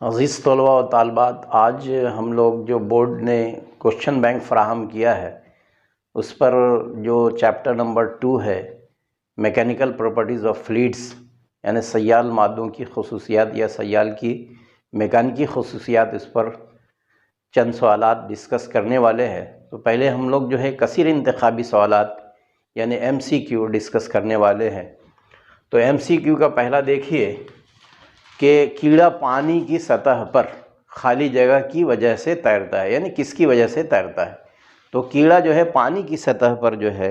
अज़ीज़ तलबा व तालबात, आज हम लोग जो बोर्ड ने क्वेश्चन बैंक फराहम किया है उस पर जो चैप्टर नंबर 2 है, मैकेनिकल प्रॉपर्टीज़ ऑफ फ्लूइड्स, यानी सयाल मादों की खसूसियात या सयाल की मैकेनिकी खसूसियात, इस पर चंद सवालात डिस्कस करने वाले हैं। तो पहले हम लोग जो है कसीर इंतखाबी सवालात यानी MCQ डिस्कस करने वाले हैं। तो MCQ का पहला देखिए कि कीड़ा पानी की सतह पर खाली जगह की वजह से तैरता है, यानी किसकी वजह से तैरता है। तो कीड़ा जो है पानी की सतह पर जो है,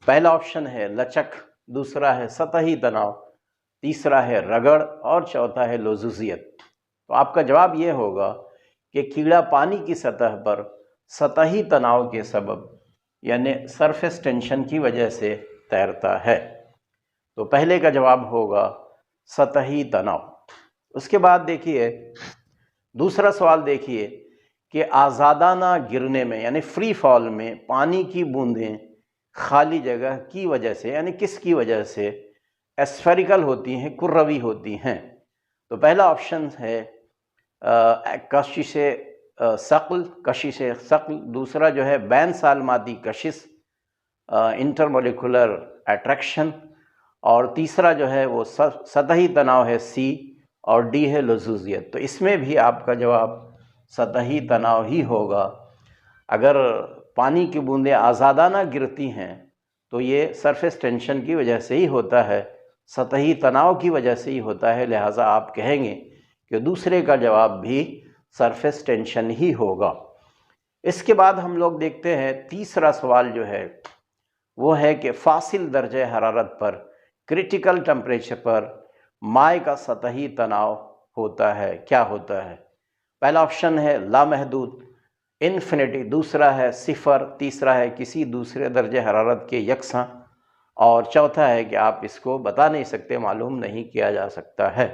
पहला ऑप्शन है लचक, दूसरा है सतही तनाव, तीसरा है रगड़ और चौथा है लज़ूज़ियत। तो आपका जवाब ये होगा कि कीड़ा पानी की सतह पर सतही तनाव के सबब यानी सरफेस टेंशन की वजह से तैरता है। तो पहले का जवाब होगा सतही तनाव। उसके बाद देखिए दूसरा सवाल, देखिए कि आज़ादाना गिरने में यानी फ्री फॉल में पानी की बूंदें खाली जगह की वजह से यानी किसकी वजह से एस्फेरिकल होती हैं, कुर्रवी होती हैं। तो पहला ऑप्शन है कशिश शक्ल, दूसरा जो है बैन सालमाती कशिश, इंटरमोलिकुलर अट्रैक्शन, और तीसरा जो है वो सतही तनाव है C, और D है लज़ूज़ियत। तो इसमें भी आपका जवाब सतही तनाव ही होगा। अगर पानी की बूंदें आज़ादाना गिरती हैं तो ये सरफेस टेंशन की वजह से ही होता है, सतही तनाव की वजह से ही होता है। लिहाजा आप कहेंगे कि दूसरे का जवाब भी सरफेस टेंशन ही होगा। इसके बाद हम लोग देखते हैं तीसरा सवाल जो है वो है कि फासिल दर्जे हरारत पर, क्रिटिकल टेम्परेचर पर माए का सतही तनाव होता है, क्या होता है। पहला ऑप्शन है लामहदूद, इन्फिनिटी, दूसरा है सिफर, तीसरा है किसी दूसरे दर्जे हरारत के यकसा, और चौथा है कि आप इसको बता नहीं सकते, मालूम नहीं किया जा सकता है।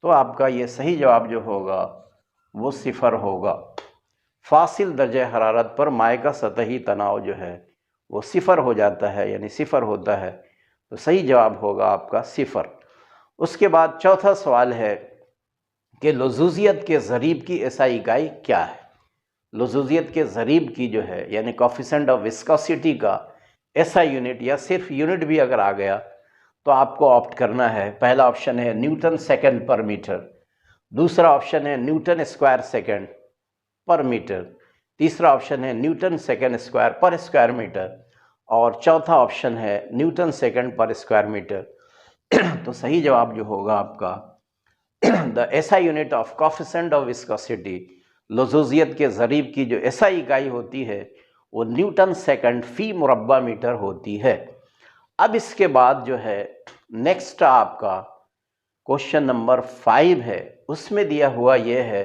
तो आपका ये सही जवाब जो होगा वो सिफर होगा। फासिल दर्जे हरारत पर माए का सतही तनाव जो है वो सिफर हो जाता है, यानी सिफर होता है। तो सही जवाब होगा आपका सिफर। उसके बाद चौथा सवाल है कि लज़ूज़ियत के ज़रीब की एसआई इकाई क्या है। लज़ूज़ियत के ज़रीब की जो है यानी कोफिशिएंट ऑफ विस्कोसिटी का एसआई यूनिट या सिर्फ यूनिट भी अगर आ गया तो आपको ऑप्ट करना है। पहला ऑप्शन है न्यूटन सेकेंड पर मीटर, दूसरा ऑप्शन है newton square second per metre, तीसरा ऑप्शन है newton second square per square metre, और चौथा ऑप्शन है newton second per square metre. तो सही जवाब जो होगा आपका the SI unit of coefficient of viscosity, लज़ूज़ियत के ज़रीब की जो एसआई इकाई होती है वो न्यूटन सेकेंड फी मुरब्बा मीटर होती है। अब इसके बाद जो है नेक्स्ट आपका क्वेश्चन नंबर 5 है, उसमें दिया हुआ ये है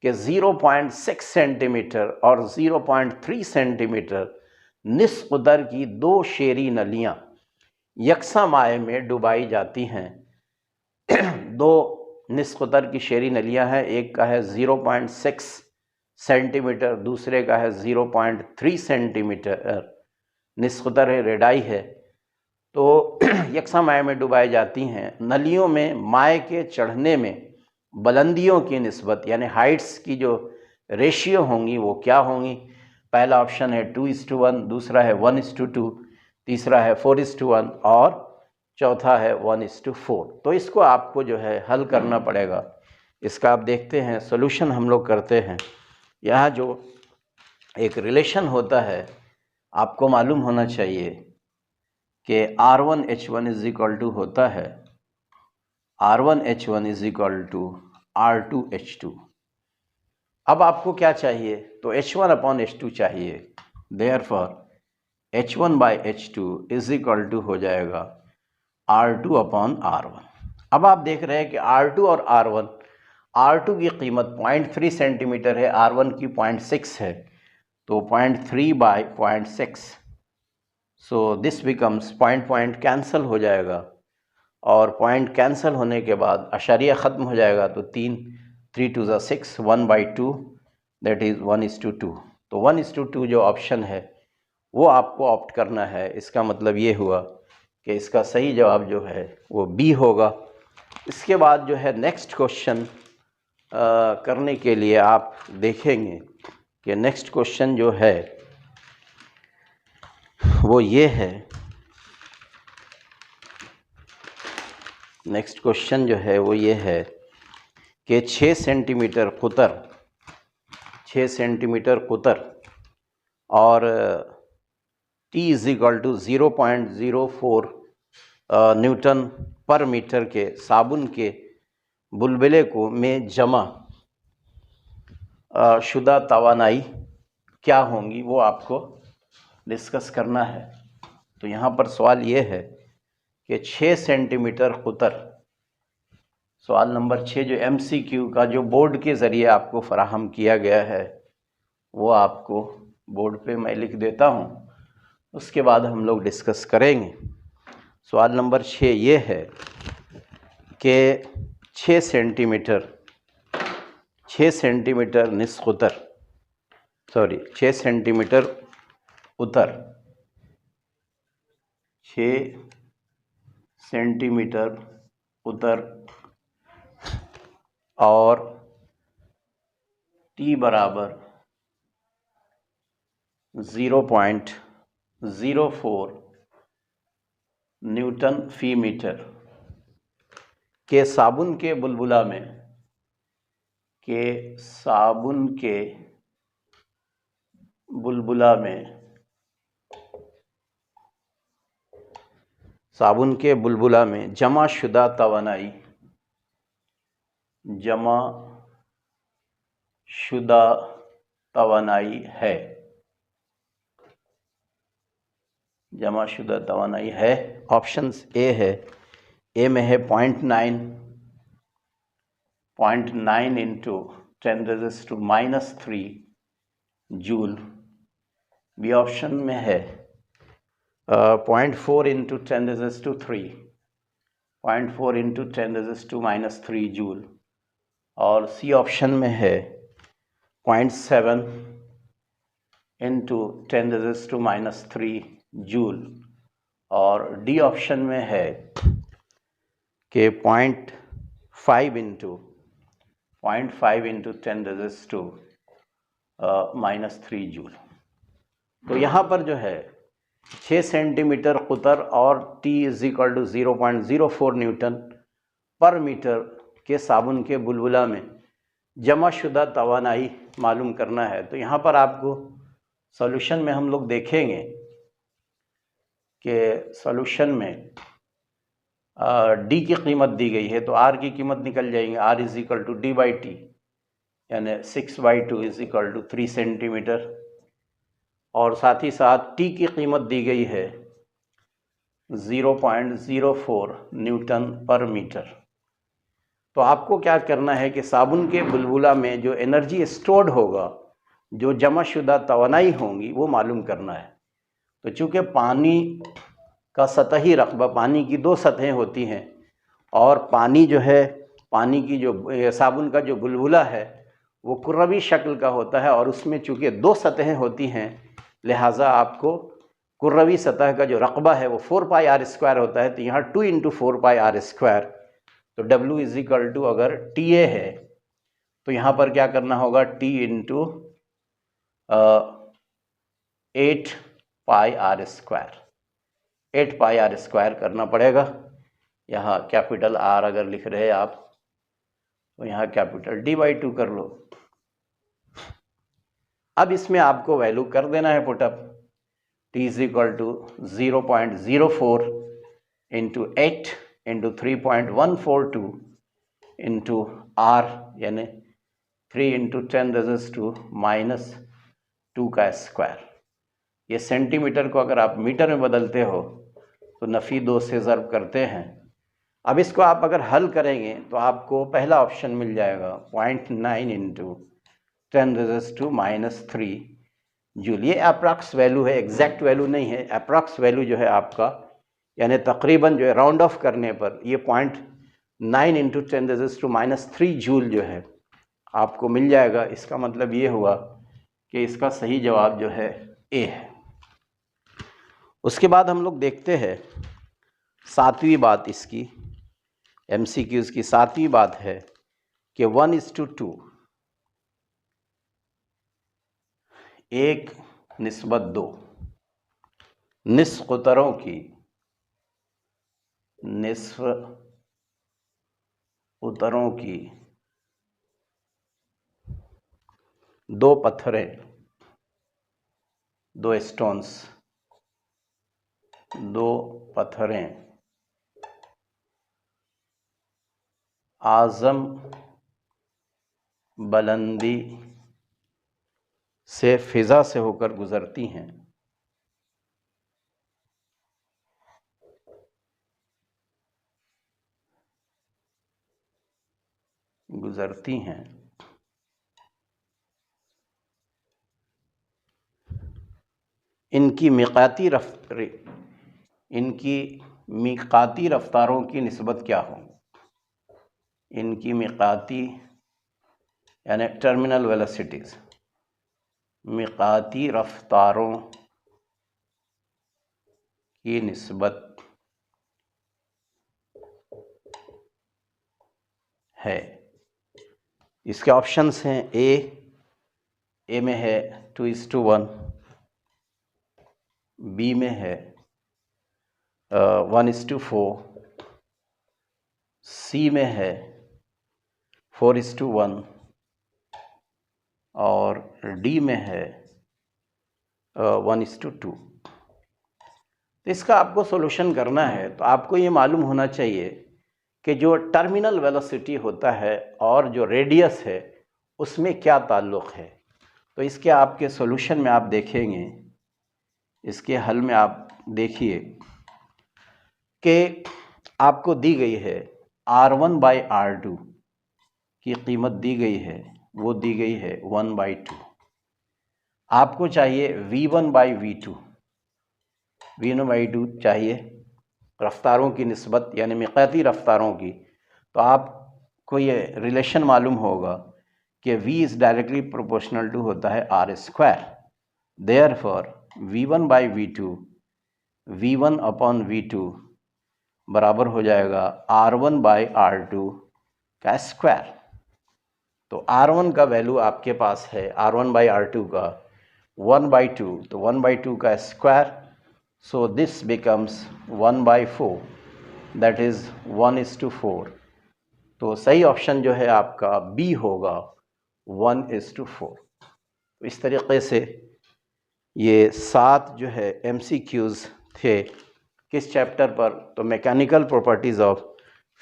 कि 0.6 सेंटीमीटर और 0.3 सेंटीमीटर निस्फ़ दर की दो शेरी नलियाँ यकसा माए में डुबाई जाती हैं। दो निस्फ़ दर की शेरी नलियाँ हैं, एक का है 0.6 सेंटीमीटर, दूसरे का है 0.3 सेंटीमीटर, निस्फ़ दर है, रेडाई है। तो यकसा माए में डुबाई जाती हैं। नलियों में माए के चढ़ने में बुलंदियों की निस्बत यानी हाइट्स की जो रेशियो होंगी वो क्या होंगी। पहला ऑप्शन है 2:1, दूसरा है 1:2, तीसरा है 4:1 और चौथा है 1:4। तो इसको आपको जो है हल करना पड़ेगा। इसका आप देखते हैं सॉल्यूशन हम लोग करते हैं। यहाँ जो एक रिलेशन होता है आपको मालूम होना चाहिए कि R1H1 इज इक्वल टू होता है R1H1 is equal to R2H2। अब आपको क्या चाहिए, तो H1/H2 चाहिए। Therefore H1/H2 is equal to हो जाएगा R2/R1। अब आप देख रहे हैं कि R2 और R1, R2 की कीमत 0.3 सेंटीमीटर है, R1 की 0.6 है, तो 0.3/0.6, so this becomes point cancel हो जाएगा, और पॉइंट कैंसिल होने के बाद अशरिया ख़त्म हो जाएगा। तो 3 2 6, 1/2, दैट इज़ 1:2। तो 1:2 जो ऑप्शन है वो आपको ऑप्ट करना है। इसका मतलब ये हुआ कि इसका सही जवाब जो है वो बी होगा। इसके बाद जो है नेक्स्ट क्वेश्चन करने के लिए आप देखेंगे कि नेक्स्ट क्वेश्चन जो है वो ये है, नेक्स्ट क्वेश्चन जो है वो ये है कि 6 सेंटीमीटर कुतर और T is equal to 0.04 newton per metre के साबुन के बुलबुले को में जमा शुदा तवानाई क्या होंगी वो आपको डिस्कस करना है। तो यहाँ पर सवाल ये है कि 6 सेंटीमीटर कुतर, सवाल नंबर 6 जो MCQ का जो बोर्ड के ज़रिए आपको फराहम किया गया है वो आपको बोर्ड पे मैं लिख देता हूँ, उसके बाद हम लोग डिस्कस करेंगे। सवाल नंबर 6 ये है कि 6 सेंटीमीटर निस्कुतर, सॉरी 6 सेंटीमीटर उतर, 6 सेंटीमीटर उतर और T बराबर 0.04 न्यूटन फी मीटर के साबुन के बुलबुला में, साबुन के बुलबुला में जमा शुदा तवानाई है। ऑप्शंस ए है, ए में है 0.9 इंटू 10⁻³ जूल। बी ऑप्शन में है 0.4 इंटू 10⁻³ जूल। और सी ऑप्शन में है 0.7 इंटू 10⁻³ जूल। और डी ऑप्शन में है कि 0.5 इंटू 10⁻³ जूल। तो यहाँ पर जो है 6 सेंटीमीटर कुतर और T is equal to 0.04 newton per metre के साबुन के बुलबुला में जमा शुदा तवानाई मालूम करना है। तो यहाँ पर आपको सॉल्यूशन में हम लोग देखेंगे कि सॉल्यूशन में D की कीमत दी गई है तो R की कीमत निकल जाएंगे। R is equal to D/T यानी 6/2 इज इक्वल टू 3 सेंटीमीटर। और साथ ही साथ T की कीमत दी गई है 0.04 न्यूटन पर मीटर। तो आपको क्या करना है कि साबुन के बुलबुला में जो एनर्जी स्टोर्ड होगा, जो जमा शुदा तवानाई होंगी वो मालूम करना है। तो चूँकि पानी का सतही रकबा, पानी की 2 सतहें होती हैं और पानी जो है, पानी की जो साबुन का जो बुलबुला है वो कुर्रवी शक्ल का होता है और उसमें चूँकि 2 सतहें होती हैं, लिहाजा आपको कुर्रवी सतह का जो रकबा है वो 4πr² होता है। तो यहाँ 2 इंटू 4πr², तो W इज इक्वल टू अगर TA है तो यहाँ पर क्या करना होगा, T इंटू 8πr² करना पड़ेगा। यहाँ कैपिटल R अगर लिख रहे हैं आप तो यहाँ कैपिटल D/2 कर लो। अब इसमें आपको वैल्यू कर देना है put up. T is equal to 0.04 into 8 into 3.142 into R यानी 3 इंटू 10⁻² का स्क्वायर। ये सेंटीमीटर को अगर आप मीटर में बदलते हो तो नफ़ी 2 से ज़र्ब करते हैं। अब इसको आप अगर हल करेंगे तो आपको पहला ऑप्शन मिल जाएगा 0.9 इंटू 10⁻³ जूल। ये अप्रॉक्स वैल्यू है, एग्जैक्ट वैल्यू नहीं है। अप्रॉक्स वैल्यू जो है आपका यानी तकरीबन जो है राउंड ऑफ करने पर ये 0.9 इंटू 10⁻³ जूल जो है आपको मिल जाएगा। इसका मतलब ये हुआ कि इसका सही जवाब जो है ए है। उसके बाद हम लोग देखते हैं 7वीं बात, इसकी MCQs की 7वीं बात है कि 1:2, 1:2, निस्फ उतरों की, निस्फ उतरों की 2 पत्थरें, 2 स्टोन्स, 2 पत्थरें आज़म बुलंदी से फिज़ा से होकर गुज़रती हैं, गुज़रती हैं। इनकी मिक़ाती रफ्तारों की निस्बत क्या हो? इनकी मिक़ाती यानी टर्मिनल वेलोसिटीज़, मिक़ाती रफ्तारों की निस्बत है। इसके ऑप्शंस हैं, ए में है 2:1, बी में है 1:4, सी में है 4:1 और डी में है 1:2। तो इसका आपको सॉल्यूशन करना है तो आपको ये मालूम होना चाहिए कि जो टर्मिनल वेलोसिटी होता है और जो रेडियस है उसमें क्या ताल्लुक़ है। तो इसके आपके सॉल्यूशन में आप देखेंगे, इसके हल में आप देखिए कि आपको दी गई है R1/R2 की कीमत दी गई है, वो दी गई है 1/2। आपको चाहिए V1/V2, V1/2 चाहिए रफ्तारों की निस्बत यानी मिक़ाती रफ्तारों की। तो आपको ये रिलेशन मालूम होगा कि V is directly proportional to होता है R²। देयरफॉर V1/V2, V1/V2 बराबर हो जाएगा R1/R2 का स्क्वायर। तो R1 का वैल्यू आपके पास है, R1/R2 का 1/2, तो 1/2 का square, so this becomes 1/4, that is 1:4। तो सही ऑप्शन जो है आपका बी होगा 1:4। तो इस तरीके से ये 7 जो है MCQs थे किस चैप्टर पर? तो मैकेनिकल प्रॉपर्टीज़ ऑफ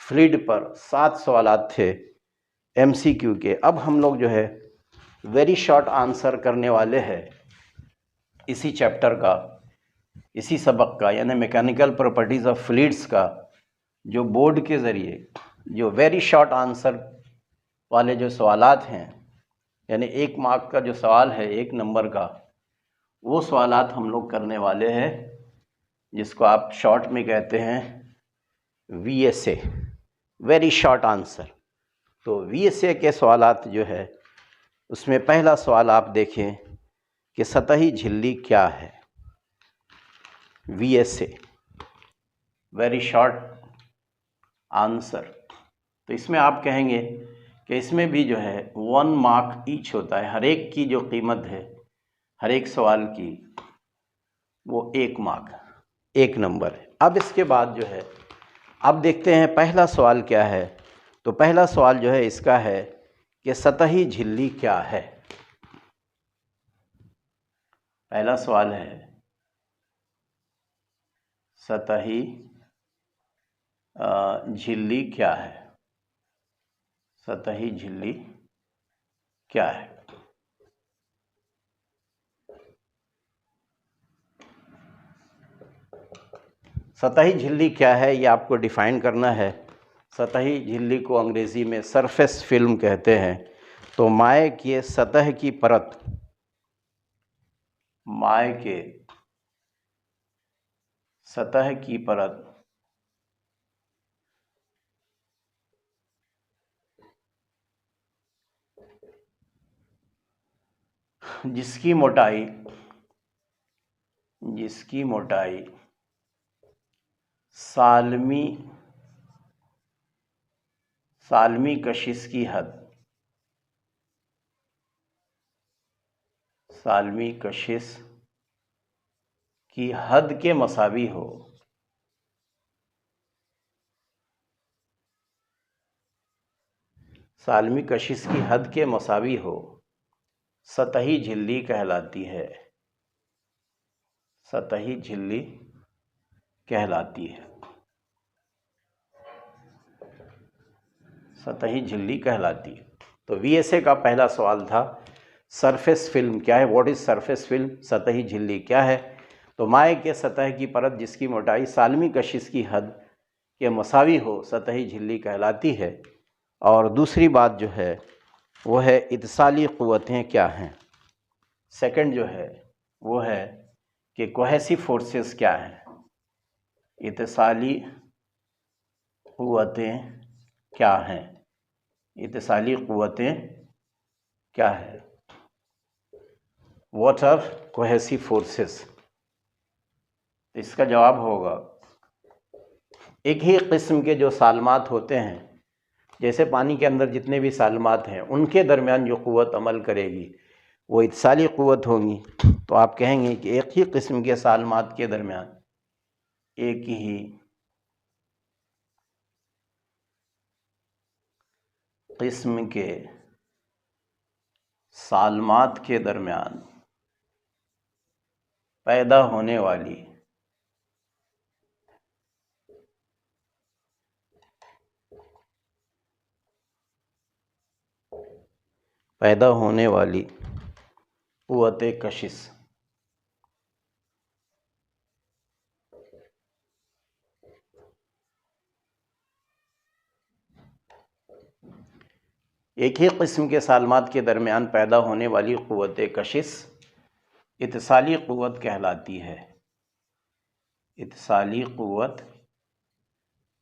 फ्लूइड पर 7 सवालात थे MCQ के। अब हम लोग जो है वेरी शॉर्ट आंसर करने वाले हैं इसी चैप्टर का, इसी सबक का, यानी मैकेनिकल प्रॉपर्टीज़ ऑफ फ्लूइड्स का, जो बोर्ड के ज़रिए जो वेरी शॉर्ट आंसर वाले जो सवालात हैं, यानी 1 मार्क का जो सवाल है 1 नंबर का, वो सवालात हम लोग करने वाले हैं, जिसको आप शॉर्ट में कहते हैं VSA, वेरी शॉर्ट आंसर। तो VSA के सवालात जो है उसमें पहला सवाल आप देखें कि सतही झिल्ली क्या है। VSA, very short answer. तो इसमें आप कहेंगे कि इसमें भी जो है 1 मार्क ईच होता है, हर एक की जो कीमत है हर एक सवाल की वो 1 मार्क, 1 नंबर है। अब इसके बाद जो है अब देखते हैं पहला सवाल क्या है। तो पहला सवाल जो है इसका है कि सतही झिल्ली क्या है। पहला सवाल है सतही झिल्ली क्या है, सतही झिल्ली क्या है। सतही झिल्ली क्या है ये आपको डिफ़ाइन करना है। सतही झिल्ली को अंग्रेज़ी में सरफेस फिल्म कहते हैं। तो माए के सतह की परत, माए के सतह की परत जिसकी मोटाई सालमी सालमी कशिश की हद, सालमी कशिश की हद के मसावी हो, सालमी कशिश की हद के मसावी हो, सतही झिल्ली कहलाती है, सतही झिल्ली कहलाती है, सतही झिल्ली कहलाती है। तो वीएसए का पहला सवाल था सरफेस फिल्म क्या है, व्हाट इज सरफेस फिल्म, सतही झिल्ली क्या है। तो माय के सतह की परत जिसकी मोटाई सालमी कशिश की हद के मसावी हो सतही झिल्ली कहलाती है। और दूसरी बात जो है वो है इत्साली क़ुव्वतें क्या हैं। सेकंड जो है वो है कि कोहेसिव फोर्सेस क्या हैं, इत्साली क़ुव्वतें क्या हैं, इत्साली क़ुव्वतें क्या है, व्हाट आर कोहेसिव फोर्सेस। इसका जवाब होगा एक ही किस्म के जो सालमात होते हैं, जैसे पानी के अंदर जितने भी सालमात हैं उनके दरमियान जो क़ुव्वत अमल करेगी वो इत्साली क़ुव्वत होगी। तो आप कहेंगे कि एक ही किस्म के सालमात के दरमियान, एक ही किस्म के सालमात के दरमियान पैदा होने वाली क़ुव्वते कशिश, एक ही किस्म के सालमात के दरमियान पैदा होने वाली क़ुव्वते कशिश इत्साली क़ुव्वत कहलाती है, इत्साली क़ुव्वत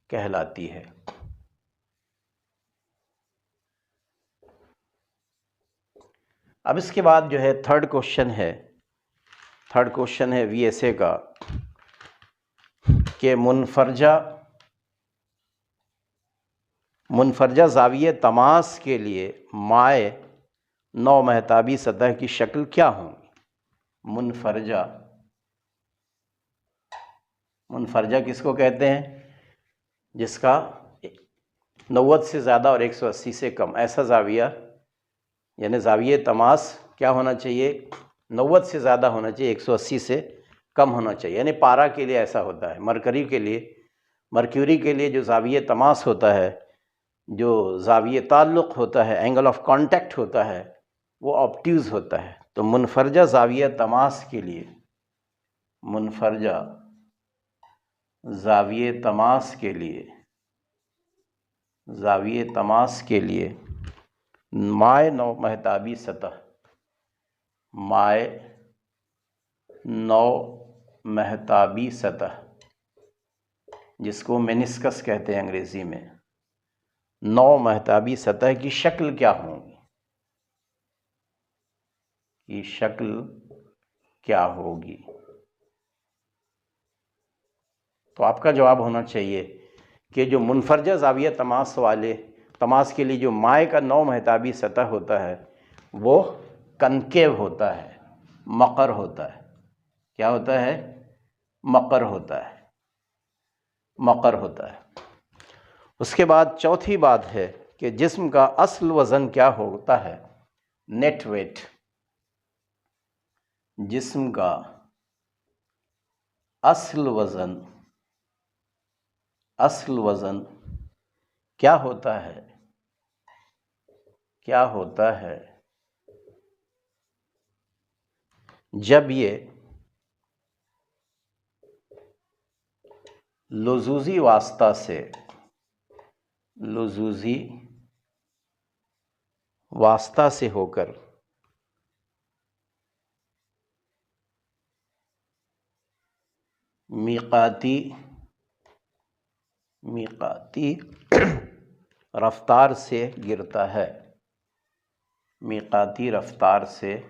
कहलाती है। अब इसके बाद जो है थर्ड क्वेश्चन है वीएसए का कि मुनफरजा ज़ाविये तमास के लिए माए नौ महताबी सतह की शक्ल क्या होगी। मुनफरजा किसको कहते हैं, जिसका 90 से ज़्यादा और 180 से कम ऐसा ज़ाविया, यानी ज़ाविये तमास क्या होना चाहिए, 90 से ज़्यादा होना चाहिए, 180 से कम होना चाहिए। यानी पारा के लिए ऐसा होता है, मरक्यूरी के लिए जो ज़ाविये तमास होता है, जो ज़ाविये ताल्लुक़ होता है, एंगल ऑफ कांटेक्ट होता है, वो ऑब्ट्यूज़ होता है। तो मुनफरजा ज़ाविया तमास के लिए, मुनफरजा ज़ाविये तमास के लिए माए नौ महताबी सतह, माए नौ महताबी सतह जिसको मेनिस्कस कहते हैं अंग्रेज़ी में, नौ महताबी सतह की शक्ल क्या होगी, की शक्ल क्या होगी। तो आपका जवाब होना चाहिए कि जो मुनफरजा ज़ाविया तमास के लिए जो माए का 9 महताबी सतह होता है वो कनकेव होता है, मकर होता है। क्या होता है, मकर होता है। उसके बाद चौथी बात है कि जिस्म का असल वज़न क्या होता है, नेट वेट। जिस्म का असल वज़न क्या होता है जब ये लुज़ूज़ी वास्ता से होकर मीक़ाती रफ्तार से गिरता है, मीक़ाती रफ्तार से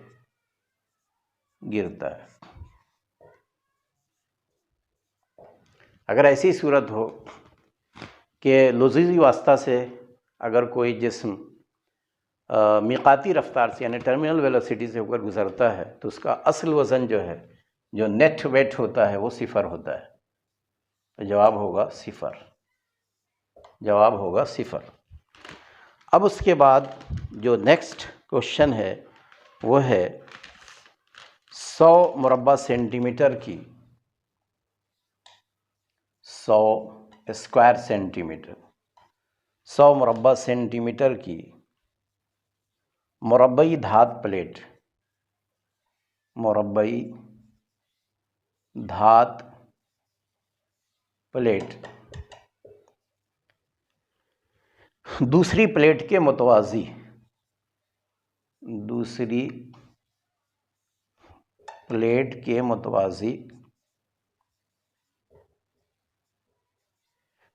गिरता है। अगर ऐसी सूरत हो कि लुज़ूज़ी वास्ता से अगर कोई जिस्म मिकाती रफ्तार से यानी टर्मिनल वेलोसिटी से होकर गुजरता है तो उसका असल वज़न जो है, जो नेट वेट होता है, वो 0 होता है। तो जवाब होगा 0, जवाब होगा 0। अब उसके बाद जो नेक्स्ट क्वेश्चन है वो है 100 मुरब्बा सेंटीमीटर की, 100 स्क्वायर सेंटीमीटर, 100 मुरब्बा सेंटीमीटर की मुरब्बई धात प्लेट, मुरब्बई धात प्लेट दूसरी प्लेट के मुतवाज़ी, दूसरी प्लेट के मुतवाज़ी,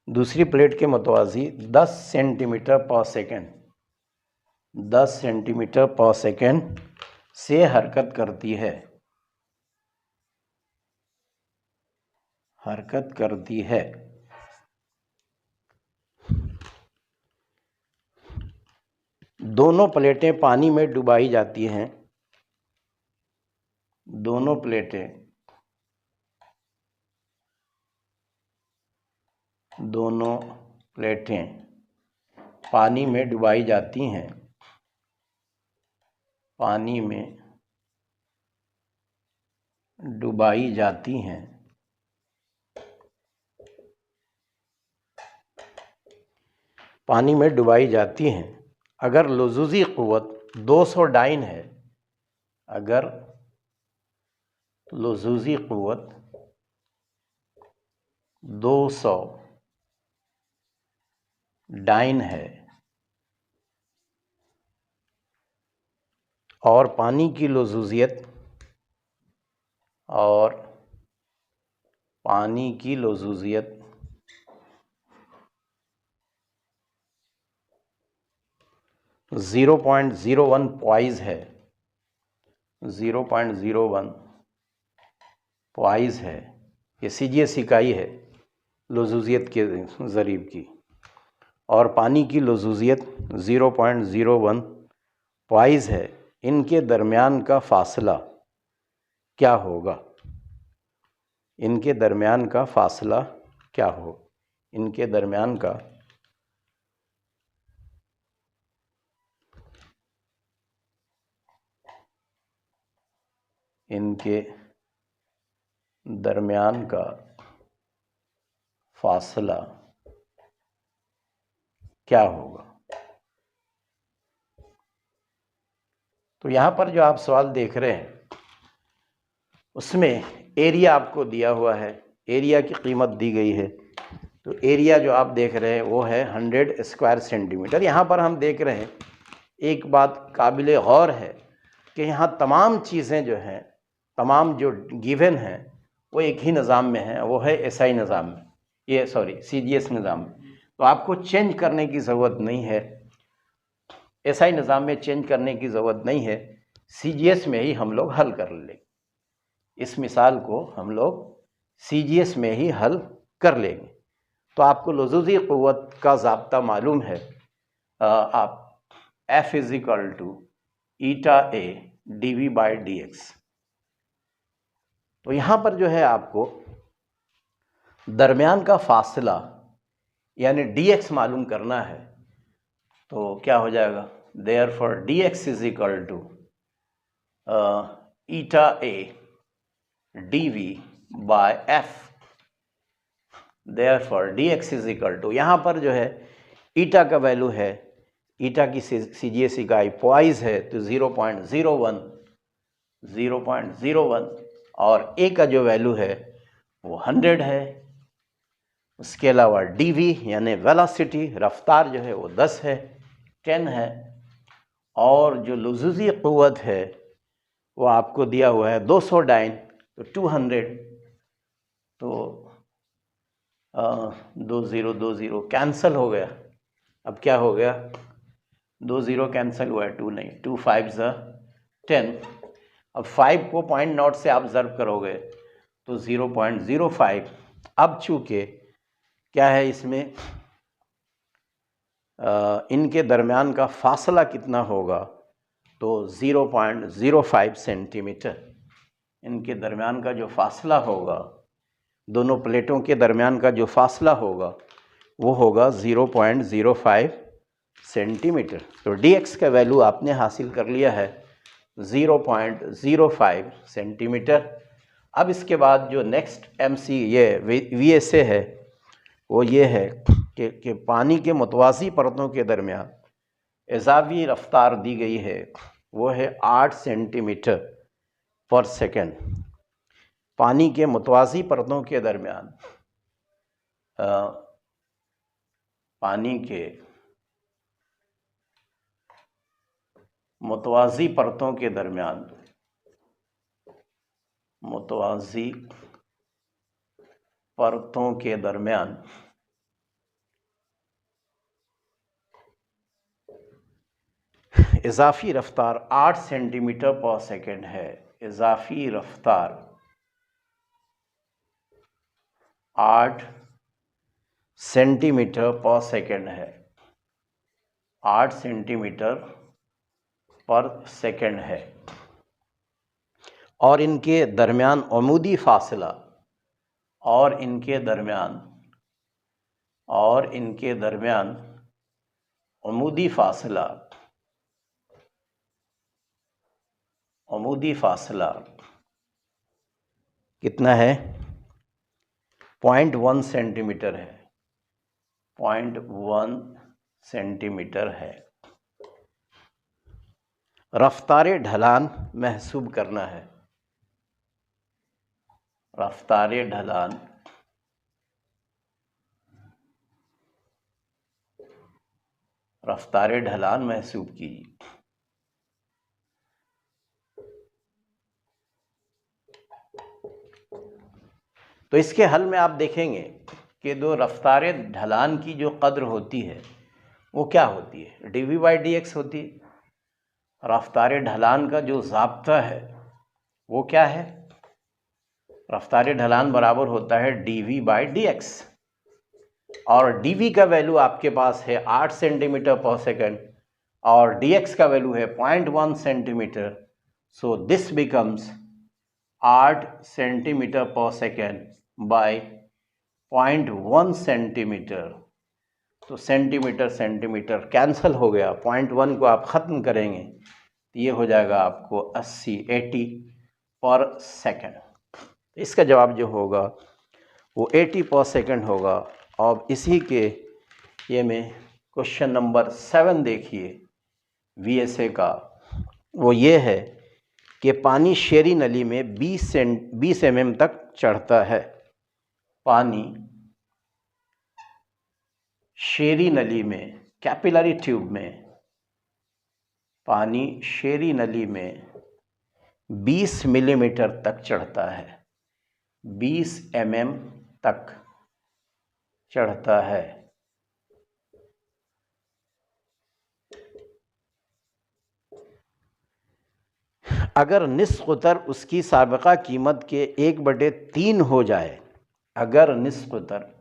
दूसरी प्लेट के मुतवाज़ी 10 सेंटीमीटर पर सेकेंड, 10 सेंटीमीटर पर सेकेंड से हरकत करती है, हरकत करती है। दोनों प्लेटें पानी में डुबाई जाती हैं, दोनों प्लेटें पानी में डुबाई जाती हैं, पानी में डुबाई जाती हैं। पानी में डुबाई जाती हैं। अगर लुज़ूज़ी क़ुव्वत 200 डाइन है, अगर लुज़ूज़ी क़ुव्वत 200 डाइन है और पानी की लुज़ूज़ियत 0.01 पॉइज़ है, 0.01 पॉइज़ है। ये CGS इकाई है लुज़ूज़ियत के ज़रीब की, और पानी की लुज़ूज़ियत 0.01 पॉइज़ है। इनके दरमियान का फ़ासला क्या होगा? इनके दरमियान का फ़ासला क्या हो? इनके दरमियान का फ़ासला क्या होगा? तो यहाँ पर जो आप सवाल देख रहे हैं उसमें एरिया आपको दिया हुआ है, एरिया की कीमत दी गई है। तो एरिया जो आप देख रहे हैं वो है 100 स्क्वायर सेंटीमीटर। यहाँ पर हम देख रहे हैं, एक बात काबिल गौर है कि यहाँ तमाम चीज़ें जो हैं, तमाम जो गिवन हैं वो एक ही निज़ाम में है, वो है SI निज़ाम में, ये CGS निज़ाम में। तो आपको चेंज करने की ज़रूरत नहीं है, SI निज़ाम में चेंज करने की ज़रूरत नहीं है, CGS में ही हम लोग हल कर लेंगे। इस मिसाल को हम लोग CGS में ही हल कर लेंगे। तो आपको लुज़ूज़ी क़ुव्वत का ज़ाब्ता मालूम है, आप F = eta A dV/dx। तो यहाँ पर जो है आपको दरमियान का फ़ासला यानी dx मालूम करना है। तो क्या हो जाएगा? Therefore dx = eta A dV/F। Therefore dx = यहाँ पर जो है ईटा का वैल्यू है, ईटा की CGS इकाई पॉइज़ है, तो 0.01 और ए का जो वैल्यू है वो 100 है। उसके अलावा dV यानी वेलोसिटी, रफ्तार जो है वो 10 है, 10 है। और जो लुज़ूज़ी क़ुव्वत है वो आपको दिया हुआ है 200 डाइन, तो 200। तो 20 कैंसिल हो गया। अब क्या हो गया? 20 कैंसिल हुआ है, 2 नहीं, 2 5 10। अब 5 को पॉइंट नोट से आप ज़र्ब करोगे तो 0.05। अब चूँकि क्या है इसमें इनके दरमियान का फासला कितना होगा, तो 0.05 सेंटीमीटर इनके दरमियान का जो फासला होगा, दोनों प्लेटों के दरमियान का जो फासला होगा वो होगा 0.05 सेंटीमीटर। तो dx का वैल्यू आपने हासिल कर लिया है 0.05 सेंटीमीटर। अब इसके बाद जो नेक्स्ट MC ये VSA है वो ये है कि पानी के मुतवाज़ी परतों के दरमियान इज़ाफ़ी रफ्तार दी गई है, वो है 8 सेंटीमीटर पर सेकंड। पानी के मुतवाज़ी परतों के दरमियान पानी के मुतवाज़ी परतों के दरमियान मुतवाज़ी परतों के दरमियान इज़ाफ़ी रफ्तार 8 सेंटीमीटर पर सेकंड है। इज़ाफ़ी रफ्तार 8 सेंटीमीटर पर सेकंड है। 8 सेंटीमीटर पर सेकंड है। और इनके दरमियान अमूदी फासला और इनके दरमियान अमूदी फासला कितना है? 0.1 सेंटीमीटर है। 0.1 सेंटीमीटर है। रफ्तारे ढलान महसूब करना है। रफ्तारे ढलान महसूब कीजिए। तो इसके हल में आप देखेंगे कि दो रफ्तारे ढलान की जो कद्र होती है वो क्या होती है? dv/dx होती है। रफ्तारे ढलान का जो ज़ाब्ता है वो क्या है? रफ्तारे ढलान बराबर होता है dv/dx। और dv का वैल्यू आपके पास है 8 सेंटीमीटर पर सेकंड और dx का वैल्यू है 0.1 centimetre. So this becomes 8 centimetre पर सेकंड बाय 0.1 सेंटीमीटर। तो सेंटीमीटर कैंसल हो गया। 0.1 को आप ख़त्म करेंगे तो ये हो जाएगा आपको 80 पर सेकंड। इसका जवाब जो होगा वो 80 पर सेकंड होगा। अब इसी के ये में क्वेश्चन नंबर 7 देखिए VSA का। वो ये है कि पानी शेरी नली में 20 mm तक चढ़ता है। पानी शेरी नली में, कैपिलरी ट्यूब में, पानी शेरी नली में 20 मिलीमीटर तक चढ़ता है। 20 mm तक चढ़ता है। अगर निस्क़ुतर उसकी साबिक़ा कीमत के 1/3 हो जाए, अगर निस्क़ुतर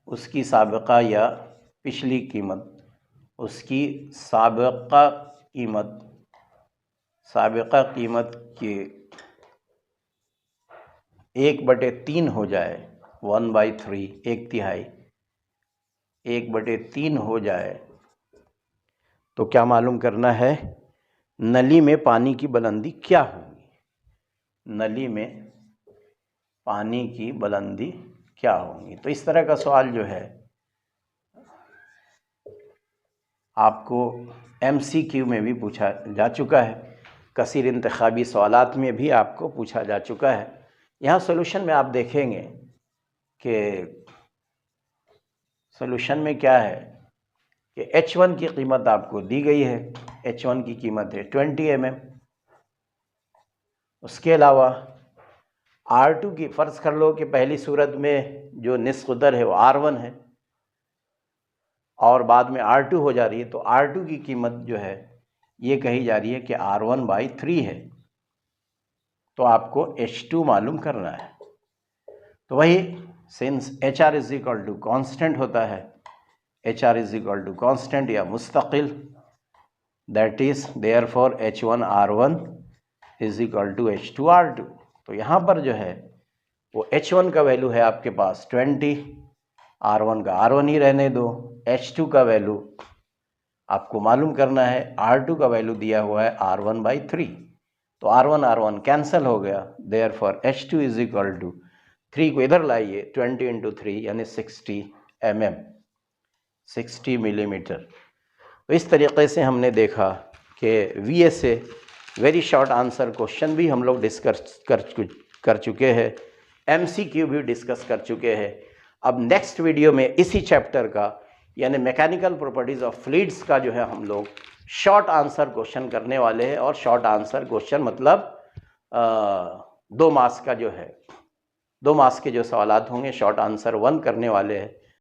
उसकी साबिक़ा या पिछली कीमत, उसकी साबिक़ा कीमत के 1/3 हो जाए, 1/3, 1/3, 1/3 हो जाए, तो क्या मालूम करना है? नली में पानी की बुलंदी क्या होगी? नली में पानी की बुलंदी क्या होगी? तो इस तरह का सवाल जो है आपको MCQ में भी पूछा जा चुका है, कसीर इंतखाबी सवालात में भी आपको पूछा जा चुका है। यहाँ सॉल्यूशन में आप देखेंगे कि सॉल्यूशन में क्या है कि H1 की कीमत आपको दी गई है। H1 की कीमत है 20 mm। उसके अलावा R2 की, फ़र्ज़ कर लो कि पहली सूरत में जो निस्क़ुतर है वो R1 है और बाद में R2 हो जा रही है, तो R2 की कीमत जो है ये कही जा रही है कि R1/3 है। तो आपको H2 मालूम करना है। तो वही since HR is equal to constant होता है, HR is equal to constant या मुस्तकिल, that is therefore H1R1 is equal to H2R2। तो यहाँ पर जो है वो H1 का वैल्यू है आपके पास 20, R1 का R1 ही रहने दो, H2 का वैल्यू आपको मालूम करना है, R2 का वैल्यू दिया हुआ है R1/3, तो R1 कैंसिल हो गया, therefore H2 is equal to 3 को इधर लाइए, 20 इंटू 3 यानी 60 mm, 60 मिलीमीटर। तो इस तरीके से हमने देखा कि VSA very short answer question भी हम लोग डिस्कस कर चुके हैं, MCQ भी डिस्कस कर चुके हैं। अब नेक्स्ट वीडियो में इसी चैप्टर का यानी मैकेनिकल प्रॉपर्टीज़ ऑफ फ्लूइड्स का जो है हम लोग शॉर्ट आंसर क्वेश्चन करने वाले हैं। और शॉर्ट आंसर क्वेश्चन मतलब 2 मार्क्स का जो है, 2 मार्क्स के जो सवालात होंगे शॉर्ट आंसर 1 करने वाले हैं।